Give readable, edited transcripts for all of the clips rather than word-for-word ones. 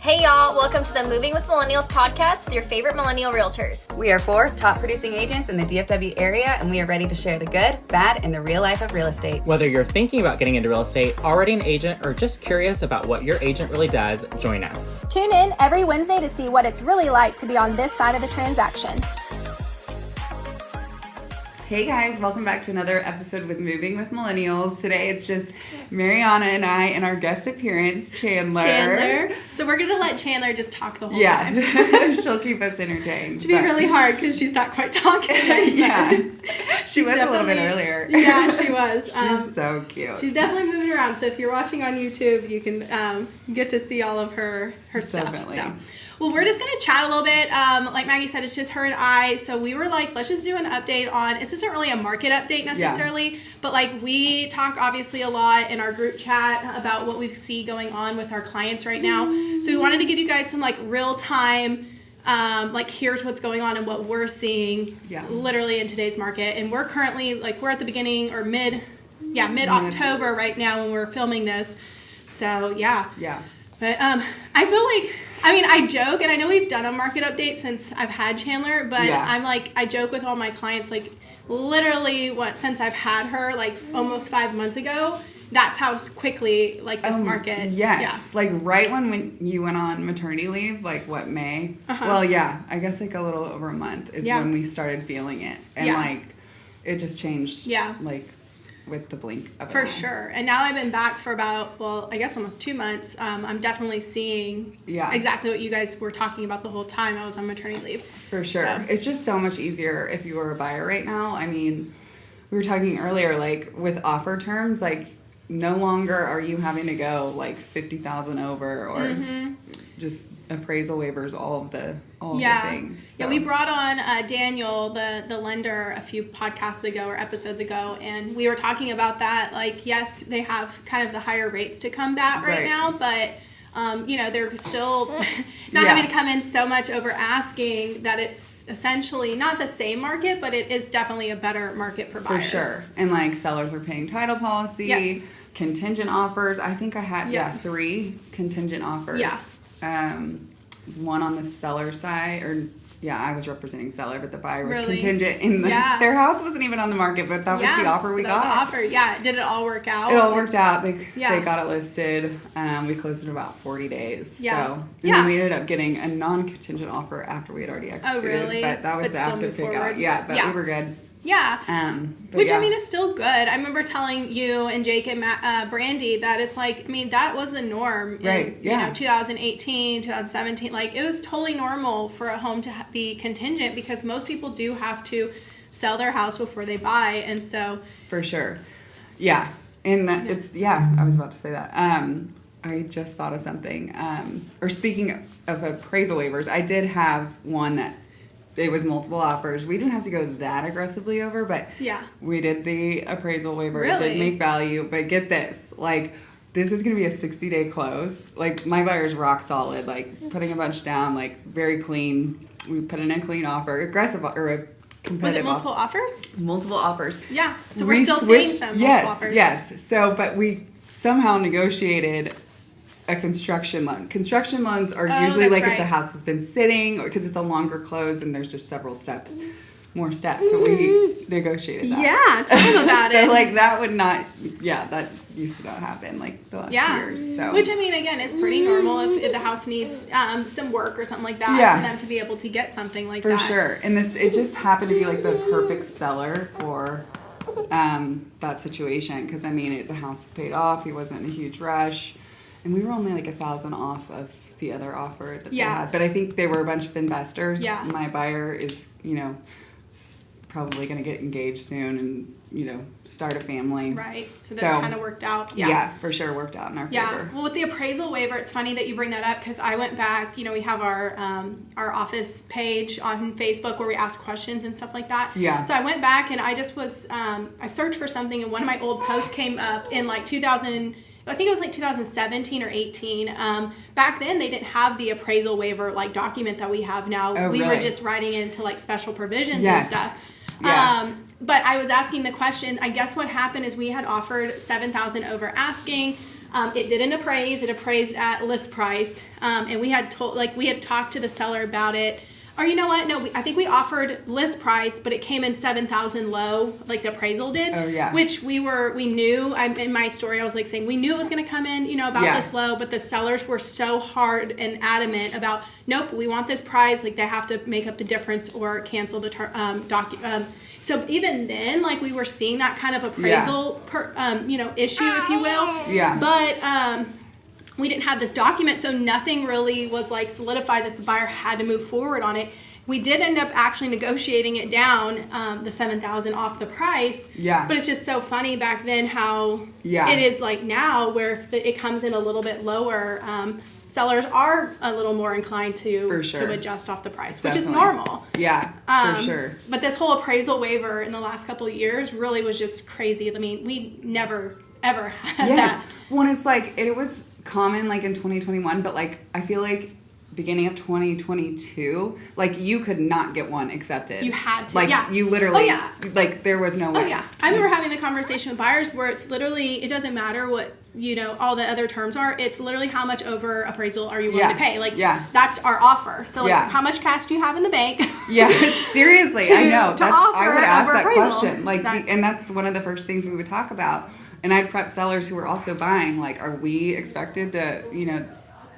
Hey y'all, welcome to the Moving with Millennials podcast with your favorite millennial realtors. We are 4 top producing agents in the DFW area, and we are ready to share the good, bad, and the real life of real estate. Whether you're thinking about getting into real estate, already an agent, or just curious about what your agent really does, join us. Tune in every Wednesday to see what it's really like to be on this side of the transaction. Hey guys, welcome back to another episode with Moving with Millennials. Today it's just Mariana and I and our guest appearance, Chandler. So we're going to let Chandler just talk the whole time. Yeah, she'll keep us entertained. To be really hard because she's not quite talking. Yeah, she was a little bit earlier. Yeah, she was. She's so cute. She's definitely moving around. So if you're watching on YouTube, you can get to see all of her stuff. Definitely. So. Well, we're just going to chat a little bit. Like Maggie said, it's just her and I. So we were like, let's just do an update on, this isn't really a market update necessarily, but like we talk obviously a lot in our group chat about what we see going on with our clients right now. So we wanted to give you guys some like real time, like here's what's going on and what we're seeing literally in today's market. And we're currently like, we're at the beginning or mid-October right now when we're filming this. So yeah. But I feel like, I joke, and I know we've done a market update since I've had Chandler, but I'm like, I joke with all my clients, like, literally, since I've had her, like, almost 5 months ago, that's how quickly, like, this market. Yes. Yeah. Like, right when you went on maternity leave, like, what, May? Uh-huh. Well, yeah, I guess, like, a little over a month is when we started feeling it. And, like, it just changed, like, with the blink of it. For sure. And now I've been back for about, I guess almost 2 months. I'm definitely seeing exactly what you guys were talking about the whole time I was on maternity leave. For sure. So. It's just so much easier if you were a buyer right now. I mean, we were talking earlier, like with offer terms, like no longer are you having to go like 50,000 over or just appraisal waivers, all of the things. So. Yeah, we brought on Daniel, the lender, a few podcasts ago or episodes ago, and we were talking about that. Like, yes, they have kind of the higher rates to come back right now, but they're still not having to come in so much over asking that it's essentially not the same market, but it is definitely a better market for buyers. For sure. And like sellers are paying title policy, contingent offers. I think I had 3 contingent offers. Yeah. One on the seller side, I was representing seller, but the buyer was contingent in their house wasn't even on the market, but that was the offer we got. That was the offer, yeah. Did it all work out? It all worked out. They got it listed. We closed in about 40 days. Yeah. So, and then we ended up getting a non-contingent offer after we had already executed. Oh, really? But that was the active pick out. Yeah, but we were good. Yeah. Which, I mean, is still good. I remember telling you and Jake and Brandie that it's like, I mean, that was the norm in 2018, 2017. Like, it was totally normal for a home to be contingent because most people do have to sell their house before they buy. And so. For sure. Yeah. And it's, I was about to say that. I just thought of something. Or speaking of appraisal waivers, I did have one that it was multiple offers. We didn't have to go that aggressively over, but we did the appraisal waiver. Really? It did make value, but get this. Like, this is going to be a 60-day close. Like, my buyer's rock solid. Like, putting a bunch down, like, very clean. We put in a clean offer, aggressive, or a competitive. Was it multiple offers? Multiple offers. Yeah, so we're still seeing some multiple offers. Yes. So, but we somehow negotiated a construction loan. Construction loans are usually like if the house has been sitting or because it's a longer close and there's just several steps, more steps. So we negotiated that. Yeah, tell them about it. So like that would not, that used to not happen like the last 2 years. So. Which I mean, again, is pretty normal if the house needs some work or something like that for them to be able to get something like that. For sure. And it just happened to be like the perfect seller for that situation because I mean, the house is paid off. He wasn't in a huge rush. And we were only like 1,000 off of the other offer that they had. But I think they were a bunch of investors. Yeah. My buyer is, probably going to get engaged soon and, start a family. Right. So that kind of worked out. Yeah. Yeah, for sure worked out in our favor. Yeah. Well, with the appraisal waiver, it's funny that you bring that up because I went back, we have our office page on Facebook where we ask questions and stuff like that. Yeah. So I went back and I just was, I searched for something and one of my old posts came up in like 2017 or 18. Back then, they didn't have the appraisal waiver like document that we have now. Oh, we were just writing into like special provisions and stuff. Yes. But I was asking the question. I guess what happened is we had offered $7,000 over asking. It didn't appraise. It appraised at list price. And we had talked to the seller about it. Or you know what? No, I think we offered list price, but it came in $7,000 low, like the appraisal did. Oh, yeah. Which we knew. In my story, I was like saying we knew it was going to come in, about this low, but the sellers were so hard and adamant about, nope, we want this price. Like they have to make up the difference or cancel the So even then, like we were seeing that kind of appraisal, issue, if you will. Yeah. But we didn't have this document, so nothing really was like solidified that the buyer had to move forward on it. We did end up actually negotiating it down, the $7,000 off the price. Yeah. But it's just so funny back then how it is like now, where if it comes in a little bit lower, sellers are a little more inclined to adjust off the price, which is normal. Yeah, for sure. But this whole appraisal waiver in the last couple of years really was just crazy. I mean, we never ever had that. Well, it's like it was common like in 2021, but like I feel like beginning of 2022, like you could not get one accepted. You had to. Like you literally like there was no way. Oh yeah. I remember having the conversation with buyers where it's literally, it doesn't matter what all the other terms are. It's literally how much over appraisal are you willing to pay? Like that's our offer. So like how much cash do you have in the bank? Yeah, seriously, I know. I would ask that appraisal. question. Like and that's one of the first things we would talk about. And I'd prep sellers who were also buying, like, are we expected to,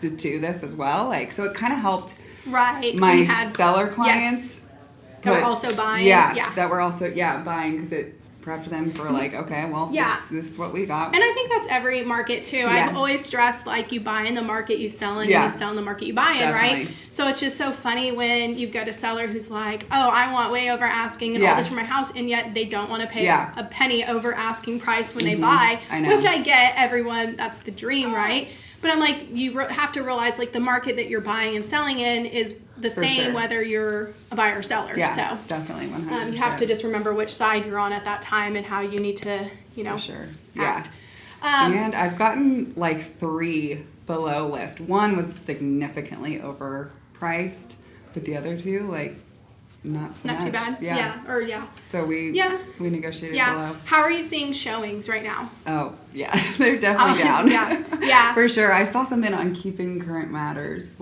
to do this as well? Like, so it kind of helped my seller clients. That were also buying. That were also, buying because it prepped them for like, okay, well, this is what we got. And I think that's every market too. I've always stressed like you buy in the market you sell in, and you sell in the market you buy in, right? So it's just so funny when you've got a seller who's like, oh, I want way over asking and all this for my house, and yet they don't want to pay a penny over asking price when they buy, which I get. Everyone, that's the dream, right? But I'm like, you have to realize like the market that you're buying and selling in is the same whether you're a buyer or seller. Yeah, so definitely 100%. You have to just remember which side you're on at that time and how you need to, act. And I've gotten like 3 below list. One was significantly overpriced, but the other 2 like not so much. Not too bad. Yeah. So we negotiated below. How are you seeing showings right now? Oh, yeah. They're definitely down. Yeah. For sure. I saw something on Keeping Current Matters.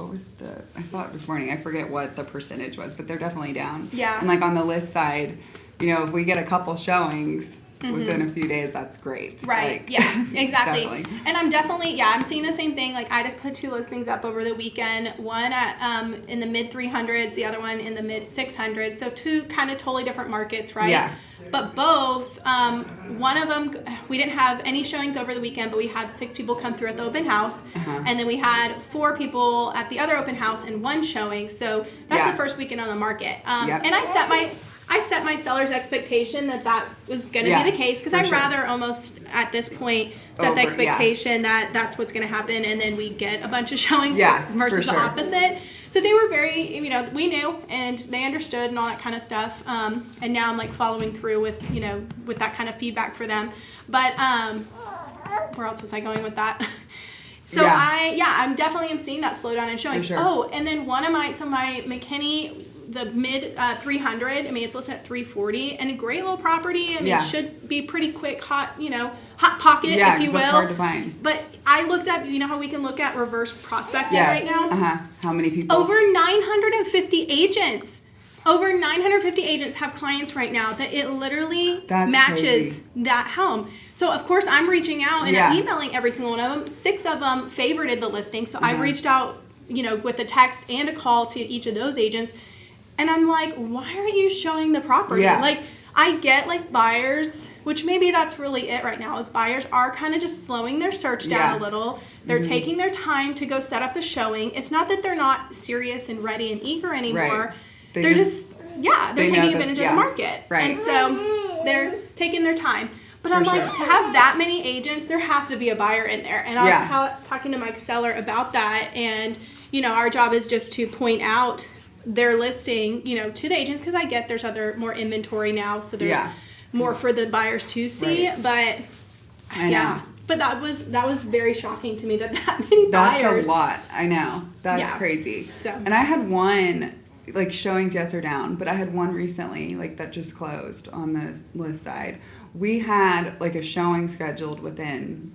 I saw it this morning. I forget what the percentage was, but they're definitely down. Yeah. And like on the list side, if we get a couple showings within a few days, that's great. Right. Like, yeah, exactly. Definitely. And I'm definitely, I'm seeing the same thing. Like I just put 2 listings up over the weekend, one at in the mid 300s, the other one in the mid 600s. So 2 kind of totally different markets, right? Yeah. But both, one of them, we didn't have any showings over the weekend, but we had 6 people come through at the open house. And then we had 4 people at the other open house and 1 showing. So that's the first weekend on the market. And I set my seller's expectation that was going to be the case, because I'd rather almost at this point set the expectation that that's what's going to happen, and then we get a bunch of showings versus the opposite. So they were very, we knew and they understood and all that kind of stuff. And now I'm like following through with, with that kind of feedback for them. But where else was I going with that? So I'm definitely seeing that slowdown in showings. Sure. Oh, and then my McKinney, the mid 300, it's listed at 340, and a great little property. It should be pretty quick, hot pocket, if you will. Yeah, because it's hard to find. But I looked up, how we can look at reverse prospecting right now? How many people? Over 950 agents. Over 950 agents have clients right now that it literally matches that home. So, of course, I'm reaching out and I'm emailing every single one of them. 6 of them favorited the listing. So, I've reached out, with a text and a call to each of those agents. And I'm like, why aren't you showing the property? Yeah. Like, I get, like, buyers, which maybe that's really it right now, is buyers are kind of just slowing their search down a little. They're taking their time to go set up a showing. It's not that they're not serious and ready and eager anymore. Right. They're just they're taking advantage of the market. Right. And so they're taking their time. But I'm like, to have that many agents, there has to be a buyer in there. And I was talking to my seller about that. And, our job is just to point out their listing, to the agents, because I get there's other more inventory now, so there's more for the buyers to see. But I know. But that was very shocking to me that many buyers. That's a lot. I know. That's crazy. So. And I had one, like, showings yes or down, but I had one recently, like, that just closed on the list side. We had like a showing scheduled within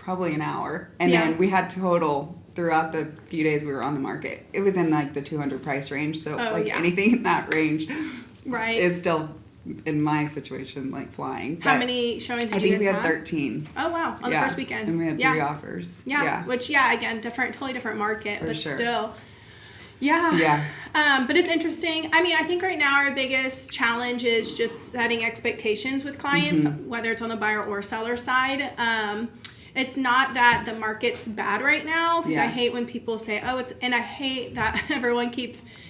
probably an hour. And then we had total throughout the few days we were on the market. It was in like the 200 price range. So anything in that range is still, in my situation, like flying. How many showings did you guys have? I think we had 13. Oh, wow. On the first weekend. And we had 3 offers. Yeah. Which, again, totally different market. For but sure. Still. Yeah. But it's interesting. I mean, I think right now our biggest challenge is just setting expectations with clients, whether it's on the buyer or seller side. It's not that the market's bad right now, because I hate when people say, and I hate that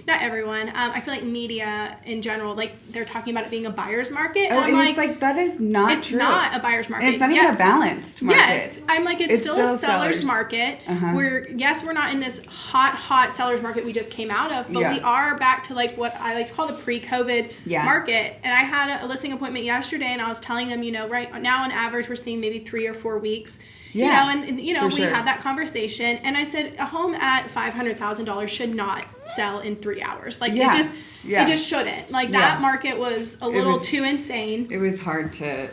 not everyone, I feel like media in general, like they're talking about it being a buyer's market. And it's like, that is not true. It's not a buyer's market. And it's not even a balanced market. Yes. I'm like, it's still a seller's market. We're not in this hot seller's market we just came out of, but we are back to like what I like to call the pre-COVID market. And I had a listing appointment yesterday, and I was telling them, right now on average, we're seeing maybe 3 or 4 weeks. We had that conversation, and I said a home at $500,000 should not sell in 3 hours. Like it just shouldn't. Like that market was a little too insane. It was hard to.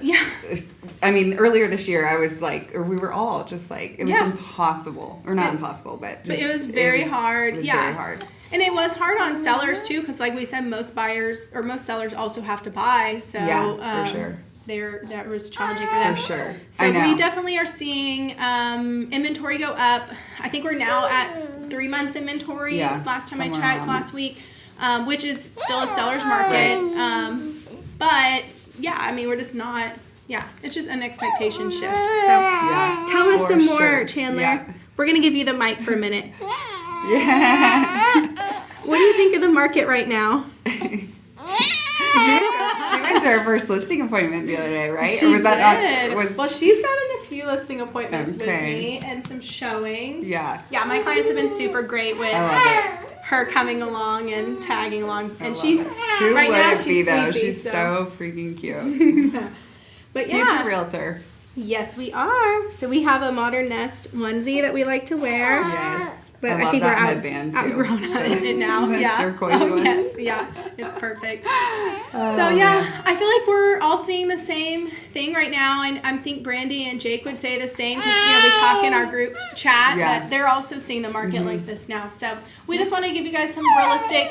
I mean, earlier this year, I was like, or we were all just like, it was impossible, or not impossible, but it was very hard. It was very hard. And it was hard on sellers too, because like we said, most buyers or most sellers also have to buy. So for sure. That was challenging for them. For sure. So we definitely are seeing inventory go up. I think we're now at 3 months inventory. Last time I checked last week, which is still a seller's market. But I mean, we're just not. It's just an expectation shift. So tell us some more, Chandler. We're gonna give you the mic for a minute. What do you think of the market right now? She went to her first listing appointment the other day, right? She did. Well, she's gotten a few listing appointments with me and some showings. Yeah, my clients have been super great with her coming along and tagging along. And she's who right would now, it be though? Sleepy, she's so freaking cute. But future realtor. Yes, we are. So we have a Modern Nest onesie that we like to wear. Yes. But I think we're headband too. outgrown it now. Turquoise one. Yes, it's perfect. I feel like we're all seeing the same thing right now, and I think Brandie and Jake would say the same, because we talk in our group chat that they're also seeing the market like this now. So we just want to give you guys some realistic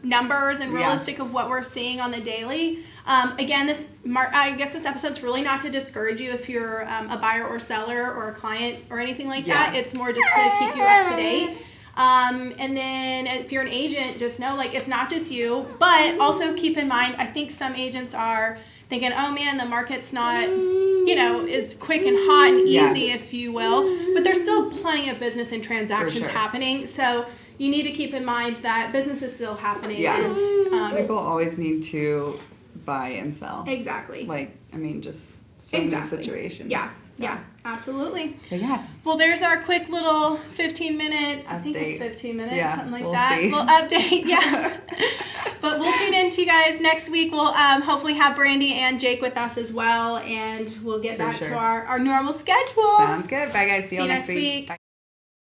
numbers and realistic of what we're seeing on the daily. Again, I guess this episode's really not to discourage you if you're a buyer or seller or a client or anything like that. It's more just to keep you up to date. And then if you're an agent, just know, like, it's not just you, but also keep in mind, I think some agents are thinking, oh man, the market's not, is quick and hot and easy, if you will, but there's still plenty of business and transactions happening. So you need to keep in mind that business is still happening. And, people always need to buy and sell. Exactly. Like, I mean, just so many situations. Yeah, absolutely. But well, there's our quick little 15-minute, I think it's 15 minutes, something like that. See. Little update, But we'll tune in to you guys next week. We'll hopefully have Brandie and Jake with us as well, and we'll get back to our normal schedule. Sounds good. Bye, guys. See you next week. Bye.